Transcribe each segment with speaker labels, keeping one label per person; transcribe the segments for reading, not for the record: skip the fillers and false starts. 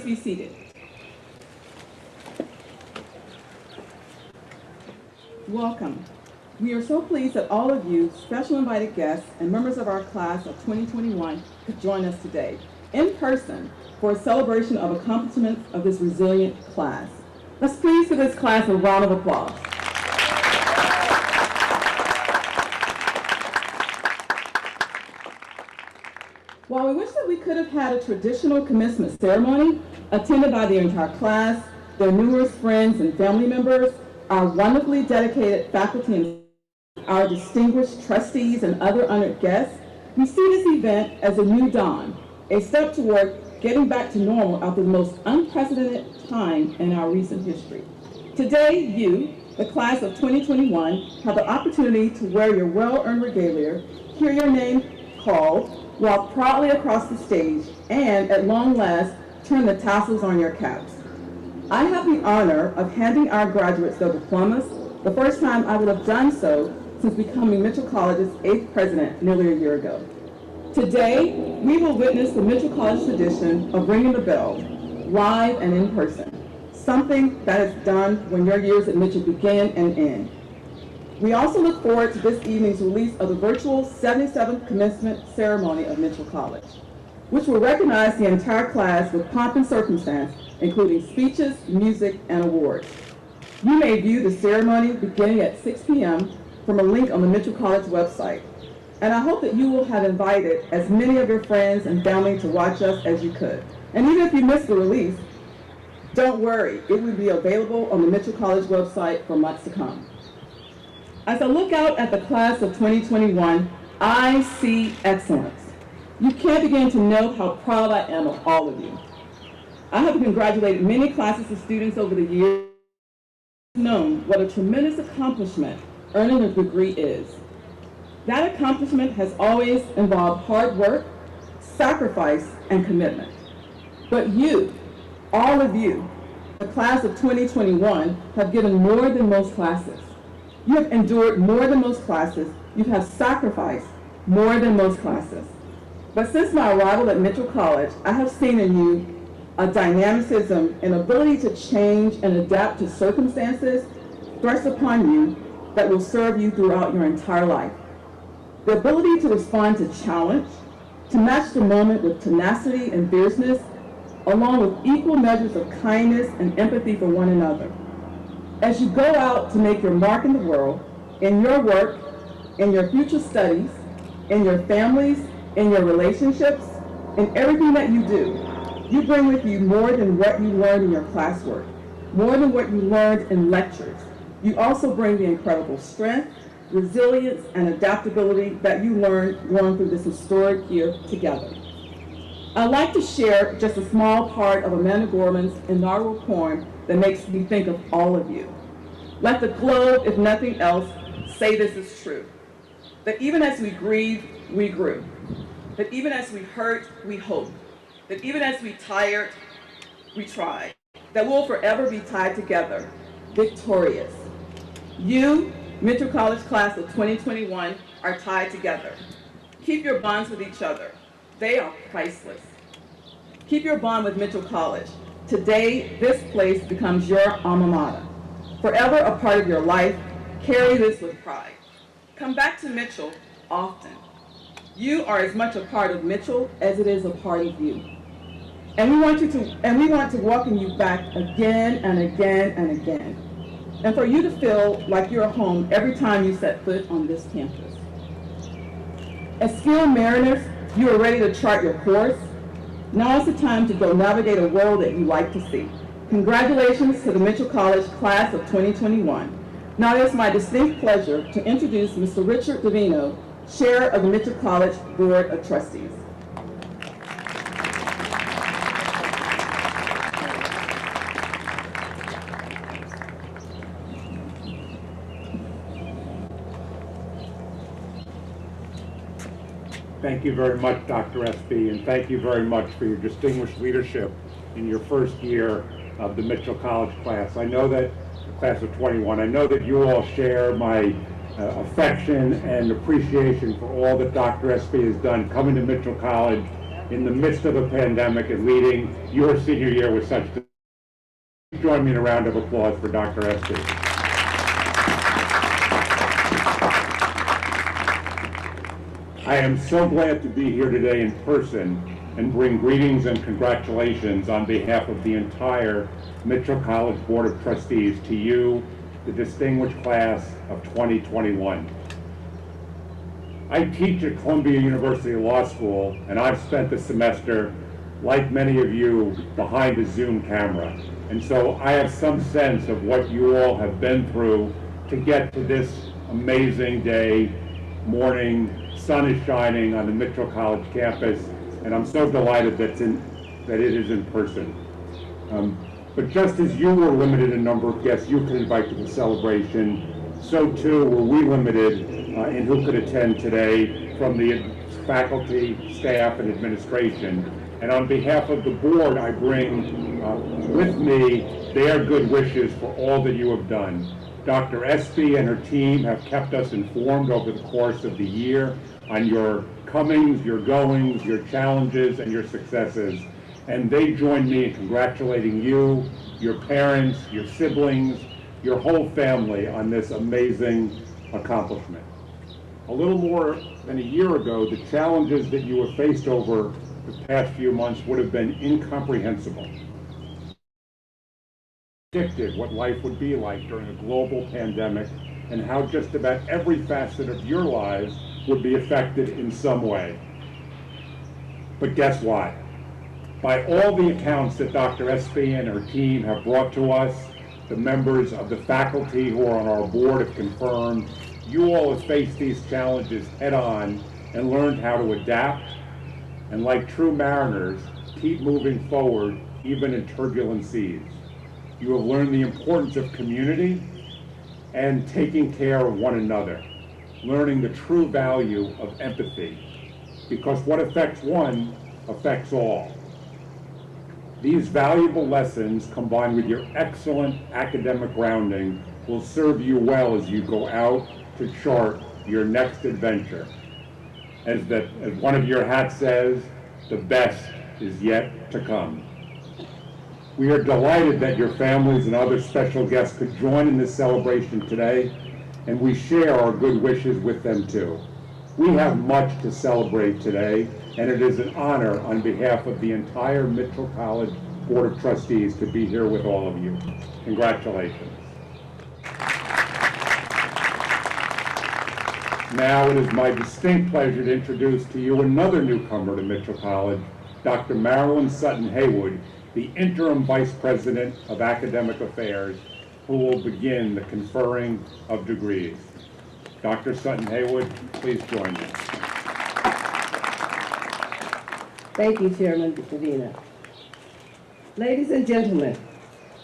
Speaker 1: be seated. Welcome. We are so pleased that all of you, special invited guests, and members of our class of 2021 could join us today, in person, for a celebration of accomplishments of this resilient class. Let's please give this class a round of applause. While we wish that we could have had a traditional commencement ceremony attended by the entire class, their numerous friends and family members, our wonderfully dedicated faculty and our distinguished trustees and other honored guests, we see this event as a new dawn, a step toward getting back to normal after the most unprecedented time in our recent history. Today, you, the class of 2021, have the opportunity to wear your well-earned regalia, hear your name called, walk proudly across the stage, and at long last, turn the tassels on your caps. I have the honor of handing our graduates their diplomas, the first time I would have done so since becoming Mitchell College's 8th president nearly a year ago. Today, we will witness the Mitchell College tradition of ringing the bell, live and in person, something that is done when your years at Mitchell begin and end. We also look forward to this evening's release of the virtual 77th commencement ceremony of Mitchell College, which will recognize the entire class with pomp and circumstance, including speeches, music, and awards. You may view the ceremony beginning at 6 p.m. from a link on the Mitchell College website. And I hope that you will have invited as many of your friends and family to watch us as you could. And even if you missed the release, don't worry, it will be available on the Mitchell College website for months to come. As I look out at the class of 2021, I see excellence. You can't begin to know how proud I am of all of you. I have congratulated many classes of students over the years, known what a tremendous accomplishment earning a degree is. That accomplishment has always involved hard work, sacrifice, and commitment. But you, all of you, the class of 2021, have given more than most classes. You have endured more than most classes. You have sacrificed more than most classes. But since my arrival at Mitchell College, I have seen in you a dynamicism and ability to change and adapt to circumstances thrust upon you that will serve you throughout your entire life. The ability to respond to challenge, to match the moment with tenacity and fierceness, along with equal measures of kindness and empathy for one another. As you go out to make your mark in the world, in your work, in your future studies, in your families, in your relationships, in everything that you do, you bring with you more than what you learned in your classwork, more than what you learned in lectures. You also bring the incredible strength, resilience, and adaptability that you learned going through this historic year together. I'd like to share just a small part of Amanda Gorman's inaugural poem that makes me think of all of you. Let the globe, if nothing else, say this is true. That even as we grieve, we grew. That even as we hurt, we hope. That even as we tired, we tried. That we'll forever be tied together, victorious. You, Mitchell College class of 2021, are tied together. Keep your bonds with each other. They are priceless. Keep your bond with Mitchell College. Today, this place becomes your alma mater. Forever a part of your life, carry this with pride. Come back to Mitchell often. You are as much a part of Mitchell as it is a part of you. And we want to welcome you back again and again and again. And for you to feel like you're home every time you set foot on this campus. As skilled mariners, you are ready to chart your course. Now is the time to go navigate a world that you like to see. Congratulations to the Mitchell College class of 2021. Now it is my distinct pleasure to introduce Mr. Richard Davino, Chair of the Mitchell College Board of Trustees.
Speaker 2: Thank you very much, Dr. Espy, and thank you very much for your distinguished leadership in your first year of the Mitchell College class. I know that, the class of 21, I know that you all share my affection and appreciation for all that Dr. Espy has done coming to Mitchell College in the midst of a pandemic and leading your senior year with such. Join me in a round of applause for Dr. Espy. I am so glad to be here today in person and bring greetings and congratulations on behalf of the entire Mitchell College Board of Trustees to you, the distinguished class of 2021. I teach at Columbia University Law School, and I've spent the semester, like many of you, behind a Zoom camera. And so I have some sense of what you all have been through to get to this amazing day, morning, sun is shining on the Mitchell College campus, and I'm so delighted that it is in person. But just as you were limited in number of guests you could invite to the celebration, so too were we limited in who could attend today from the faculty, staff, and administration. And on behalf of the board, I bring with me their good wishes for all that you have done. Dr. Espy and her team have kept us informed over the course of the year on your comings, your goings, your challenges, and your successes. And they join me in congratulating you, your parents, your siblings, your whole family on this amazing accomplishment. A little more than a year ago, the challenges that you have faced over the past few months would have been incomprehensible. Predicted what life would be like during a global pandemic and how just about every facet of your lives would be affected in some way. But guess what? By all the accounts that Dr. Espy and her team have brought to us, the members of the faculty who are on our board have confirmed, you all have faced these challenges head on and learned how to adapt, and like true mariners, keep moving forward even in turbulent seas. You have learned the importance of community and taking care of one another, learning the true value of empathy, because what affects one affects all. These valuable lessons, combined with your excellent academic grounding, will serve you well as you go out to chart your next adventure. As one of your hats says, the best is yet to come. We are delighted that your families and other special guests could join in this celebration today, and we share our good wishes with them too. We have much to celebrate today, and it is an honor on behalf of the entire Mitchell College Board of Trustees to be here with all of you. Congratulations. Now it is my distinct pleasure to introduce to you another newcomer to Mitchell College, Dr. Marilyn Sutton-Haywood, the Interim Vice President of Academic Affairs, who will begin the conferring of degrees. Dr. Sutton-Haywood, please join me.
Speaker 3: Thank you, Chairman Davina. Ladies and gentlemen,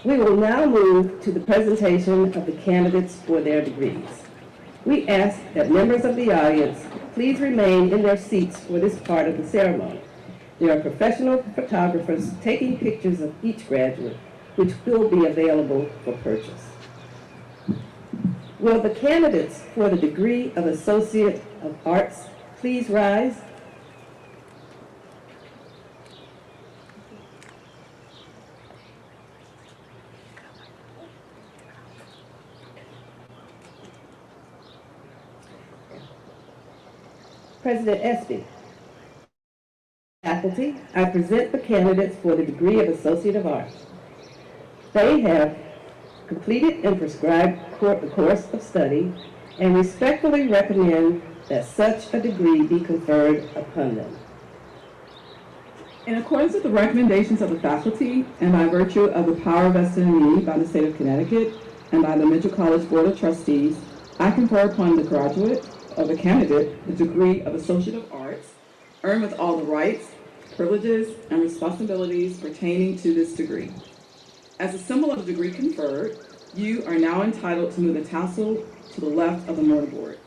Speaker 3: we will now move to the presentation of the candidates for their degrees. We ask that members of the audience please remain in their seats for this part of the ceremony. There are professional photographers taking pictures of each graduate, which will be available for purchase. Will the candidates for the degree of Associate of Arts please rise? President Espy. Faculty, I present the candidates for the degree of Associate of Arts. They have completed and prescribed the course of study and respectfully recommend that such a degree be conferred upon them.
Speaker 1: In accordance with the recommendations of the faculty and by virtue of the power vested in me by the state of Connecticut and by the Mitchell College Board of Trustees, I confer upon the graduate of the candidate the degree of Associate of Arts, earned with all the rights, privileges, and responsibilities pertaining to this degree. As a symbol of the degree conferred, you are now entitled to move the tassel to the left of the mortarboard.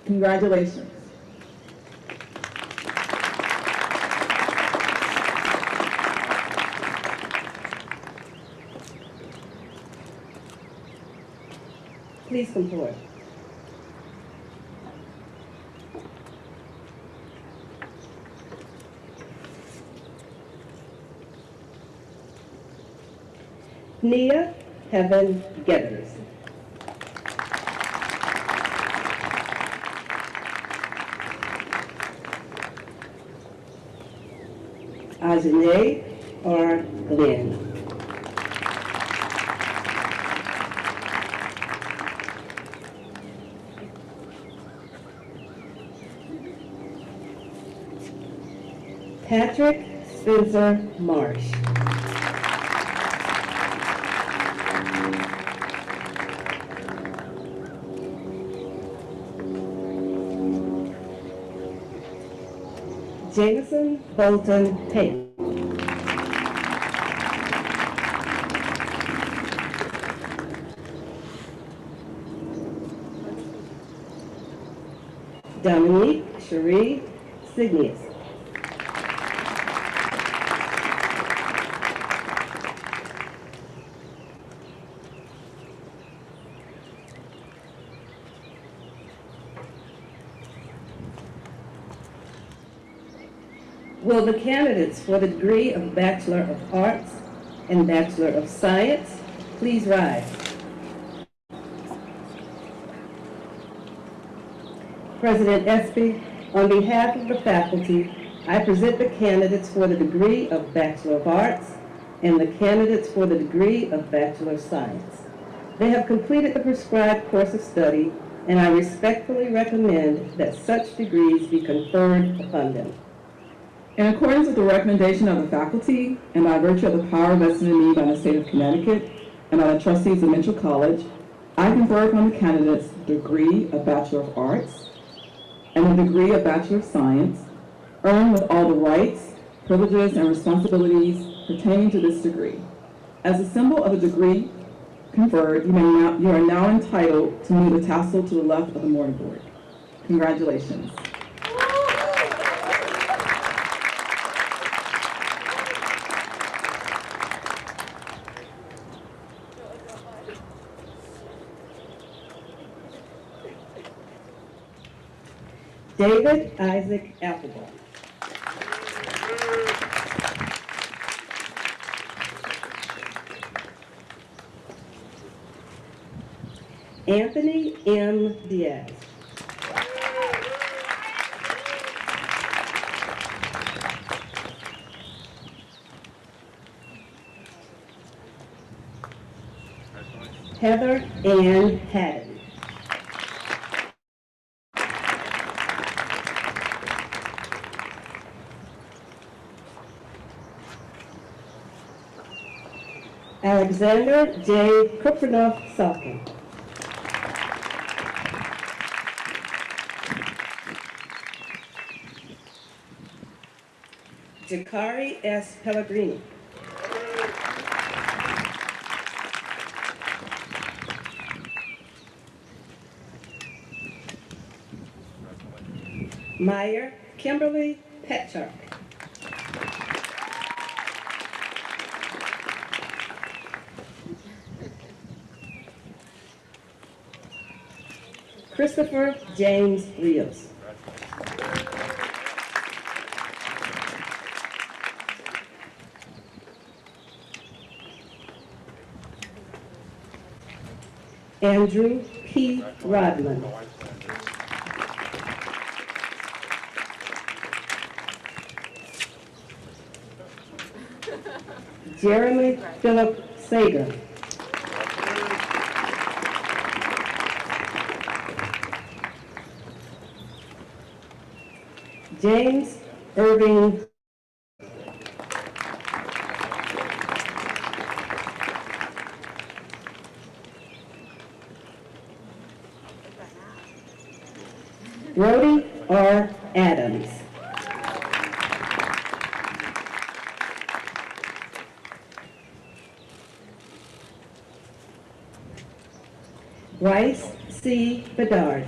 Speaker 1: Congratulations.
Speaker 3: Please come forward. Nia Heaven Getters. Ajane R. Glenn. Patrick Spencer Marsh. Jameson Bolton Payton. Dominique Cherie Signius. Will the candidates for the degree of Bachelor of Arts and Bachelor of Science please rise? President Espy, on behalf of the faculty, I present the candidates for the degree of Bachelor of Arts and the candidates for the degree of Bachelor of Science. They have completed the prescribed course of study, and I respectfully recommend that such degrees be conferred upon them.
Speaker 1: In accordance with the recommendation of the faculty, and by virtue of the power vested in me by the state of Connecticut and by the trustees of Mitchell College, I confer upon the candidates the degree of Bachelor of Arts and the degree of Bachelor of Science, earned with all the rights, privileges, and responsibilities pertaining to this degree. As a symbol of the degree conferred, you are now entitled to move the tassel to the left of the mortarboard. Congratulations.
Speaker 3: David Isaac Applebaum. Anthony M. Diaz. Heather Ann Haddon. Alexander J. Kupranoff-Salkin. Jakari S. Pellegrini. Meyer Kimberly Petchuk. Christopher James Rios. Andrew P. Rodman. Jeremy Philip Sager. James Irving Brody R. Adams. Bryce C. Bedard.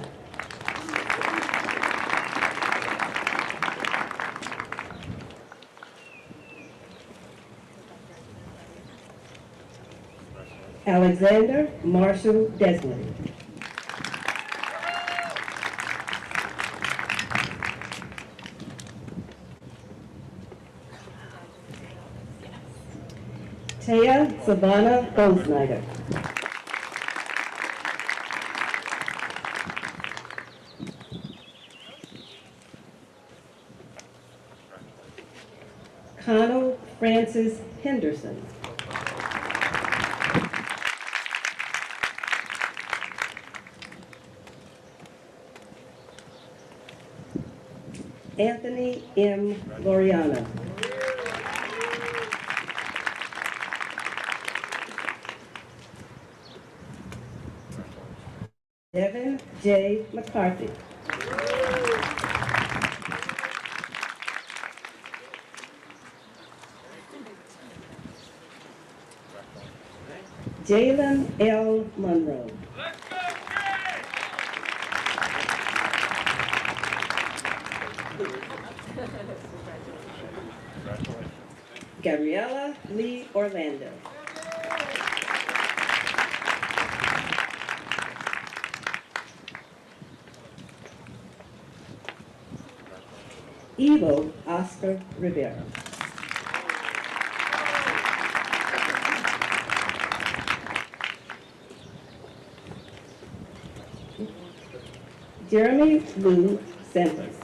Speaker 3: Alexander Marshall Desmond. Taya Savannah Goldsnyder. Connell Francis Henderson. Anthony M. Loriano. Devin J. McCarthy. Jalen L. Monroe. Gabriella Lee Orlando. Evo Oscar Rivera. Jeremy Lou Santos.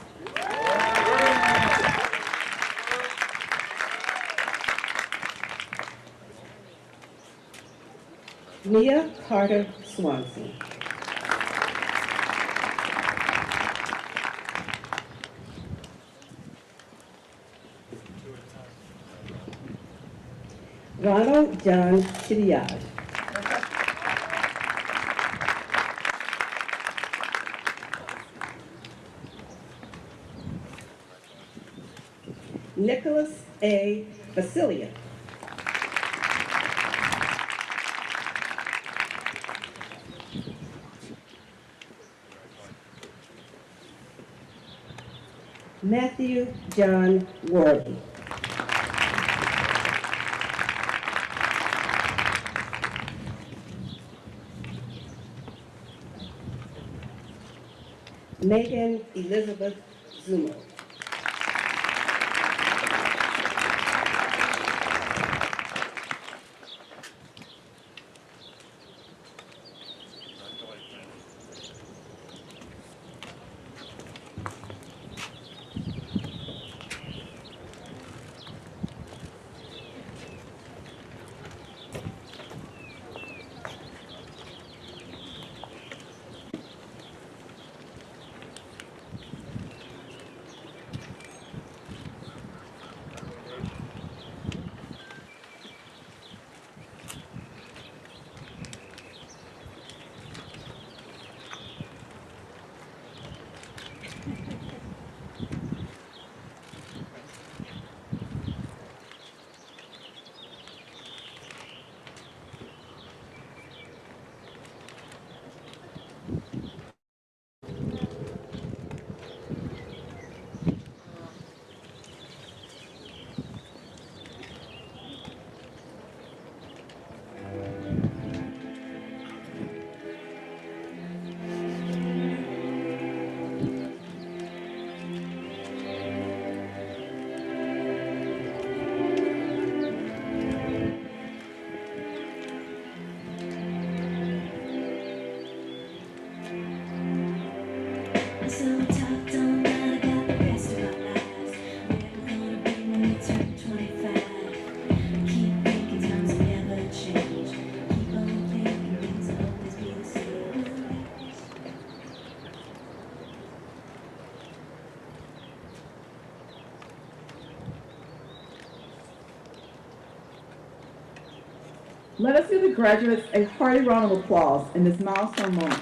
Speaker 3: Mia Carter Swanson. Ronald John Chidiage. Nicholas A. Basilia. Matthew John Worley. Megan Elizabeth Zumo.
Speaker 1: Let us give the graduates a hearty round of applause in this milestone moment.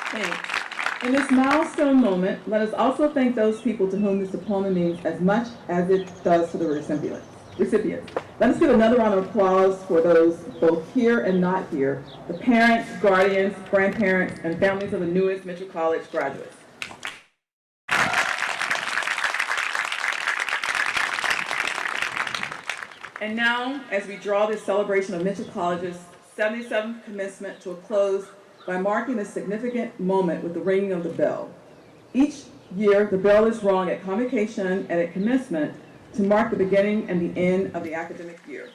Speaker 1: Thanks. In this milestone moment, let us also thank those people to whom this diploma means as much as it does to the recipients. Let us give another round of applause for those both here and not here, the parents, guardians, grandparents, and families of the newest Mitchell College graduates. And now, as we draw this celebration of Mitchell College's 77th commencement to a close by marking a significant moment with the ringing of the bell, each year, the bell is rung at convocation and at commencement to mark the beginning and the end of the academic year.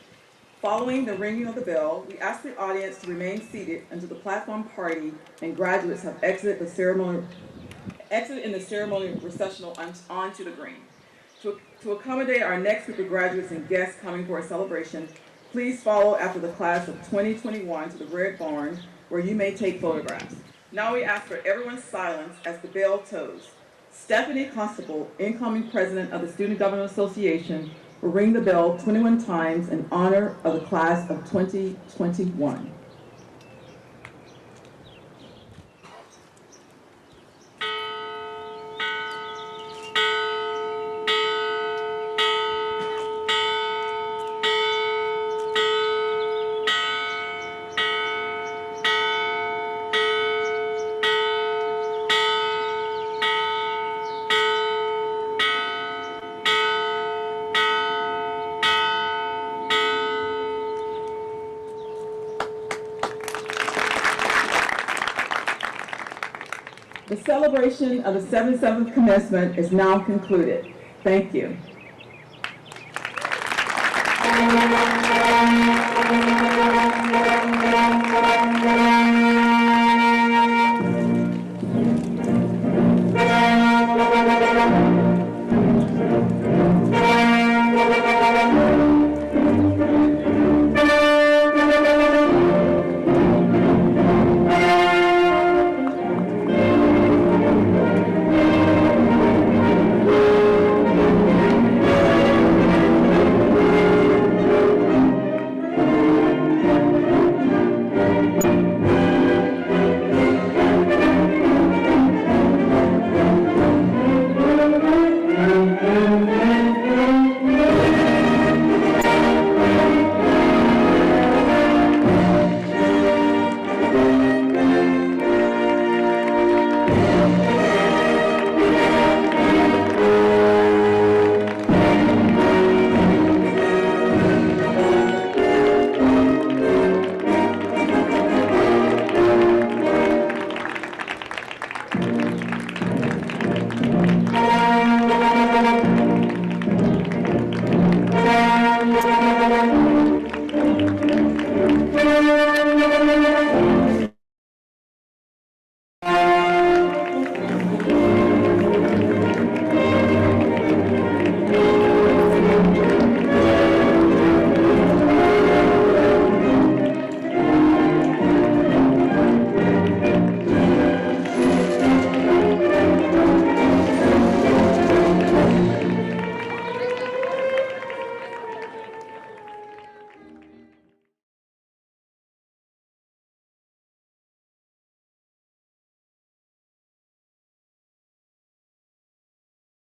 Speaker 1: Following the ringing of the bell, we ask the audience to remain seated until the platform party and graduates have exited in the ceremonial processional onto the green. To accommodate our next group of graduates and guests coming for a celebration, please follow after the class of 2021 to the Red Barn, where you may take photographs. Now we ask for everyone's silence as the bell tolls. Stephanie Constable, incoming president of the Student Government Association, will ring the bell 21 times in honor of the class of 2021. The celebration of the 77th commencement is now concluded. Thank you.